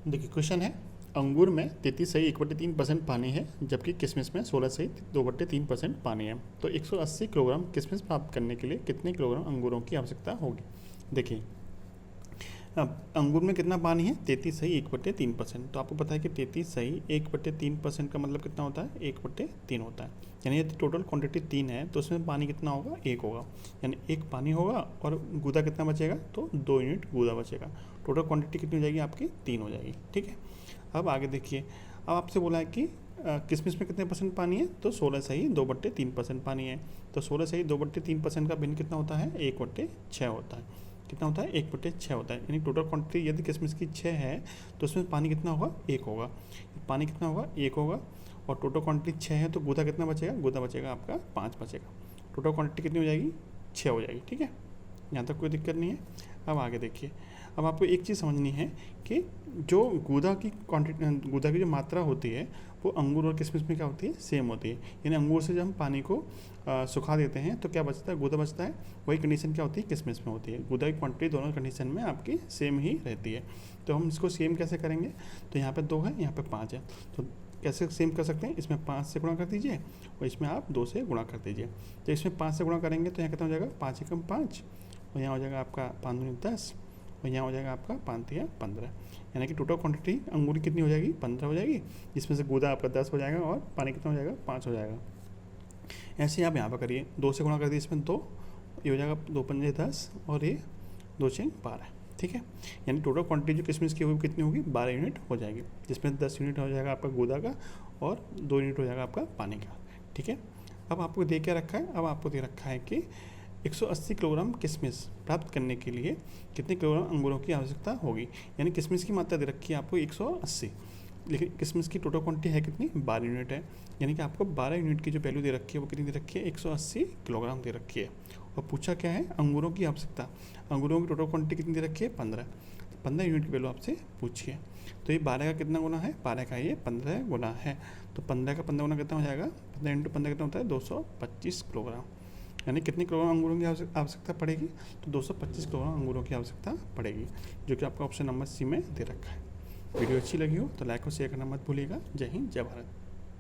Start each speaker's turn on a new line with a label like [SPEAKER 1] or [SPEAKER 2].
[SPEAKER 1] देखिए क्वेश्चन है, अंगूर में 33.3% पानी है जबकि किशमिश में 16.2% पानी है। तो 180 किलोग्राम किशमिश प्राप्त करने के लिए कितने किलोग्राम अंगूरों की आवश्यकता होगी। देखिए अब अंगूर में कितना पानी है, 33.1/3%। तो आपको पता है कि 33.1/3% का मतलब कितना होता है, 1/3 होता है। यानी यदि टोटल क्वांटिटी 3 है तो उसमें पानी कितना होगा, 1 होगा। यानी 1 पानी होगा और गूदा कितना बचेगा, तो 2 यूनिट गूदा बचेगा। टोटल क्वांटिटी कितनी हो जाएगी आपकी, 3 हो जाएगी। ठीक है, अब आगे देखिए, अब आपसे बोला है कि किशमिश में कितने परसेंट पानी है, तो 16.2/3% पानी है। तो 16.2/3% का भिन्न कितना होता है, 1/6 होता है। कितना होता है, 1/6 होता है। यानी टोटल क्वांटिटी यदि किशमिश की 6 है तो उसमें पानी कितना होगा, 1 होगा। पानी कितना होगा, 1 होगा। और टोटल क्वांटिटी 6 है तो गूदा कितना बचेगा, गूदा बचेगा आपका 5 बचेगा। टोटल क्वांटिटी कितनी हो जाएगी, 6 हो जाएगी। ठीक है, यहाँ तक कोई दिक्कत नहीं है। अब आगे देखिए, अब आपको एक चीज़ समझनी है कि जो गूदा की क्वांटिटी, गूदा की जो मात्रा होती है वो अंगूर और किशमिश में क्या होती है, सेम होती है। यानी अंगूर से जब हम पानी को सुखा देते हैं तो क्या बचता है, गूदा बचता है। वही कंडीशन क्या होती है, किशमिश में होती है। गूदा की क्वांटिटी दोनों कंडीशन में आपकी सेम ही रहती है। तो हम इसको सेम कैसे करेंगे, तो यहाँ पे 2 है, यहाँ पे 5 है। तो कैसे सेम कर सकते हैं, इसमें 5 से गुणा कर दीजिए और इसमें आप 2 से गुणा कर दीजिए। तो इसमें 5 से गुणा करेंगे तो यहाँ कितना हो जाएगा, 5 एकम 5, और यहाँ हो जाएगा आपका 5 दूनी 10, और यहाँ हो जाएगा आपका 5 तिया 15। यानी कि टोटल क्वांटिटी अंगूर की कितनी हो जाएगी, 15 हो जाएगी। इसमें से गूदा आपका 10 हो जाएगा और पानी कितना हो जाएगा, 5 हो जाएगा। ऐसे ही आप यहाँ पर करिए, 2 से गुणा कर दिए, इसमें 2, ये हो जाएगा 2 पंजे 10 और ये 2 छः 12। ठीक है, यानी टोटल क्वांटिटी जो किशमिश की होगी कितनी होगी, 12 यूनिट हो जाएगी। जिसमें 10 यूनिट हो जाएगा आपका गूदा का और 2 यूनिट हो जाएगा आपका पानी का। ठीक है, अब आपको दे क्या रखा है, अब आपको दे रखा है कि 180 किलोग्राम किशमिश प्राप्त करने के लिए कितने किलोग्राम अंगूरों की आवश्यकता होगी। यानी किशमिश की मात्रा दे रखी है आपको 180, लेकिन किशमिश की टोटल क्वांटिटी है कितनी, 12 यूनिट है। यानी कि आपको 12 यूनिट की जो वैल्यू दे रखी है वो कितनी दे रखी है, 180 किलोग्राम दे रखी है। और पूछा क्या है, अंगूरों की आवश्यकता। अंगूरों की टोटल क्वांटिटी कितनी दे रखी है, 15। 15 यूनिट की वैल्यू आपसे पूछिए। तो ये 12 का कितना गुना है, 12 का ये 15 गुना है। तो 15 का 15 गुना कितना हो जाएगा, 15 × 15 कितना होता है, 225 किलोग्राम। यानी कितने किलोग्राम अंगूरों की आवश्यकता पड़ेगी, तो 225 किलोग्राम अंगूरों की आवश्यकता पड़ेगी, जो कि आपका ऑप्शन नंबर सी में दे रखा है। वीडियो अच्छी लगी हो तो लाइक और शेयर करना मत भूलिएगा। जय हिंद, जय भारत।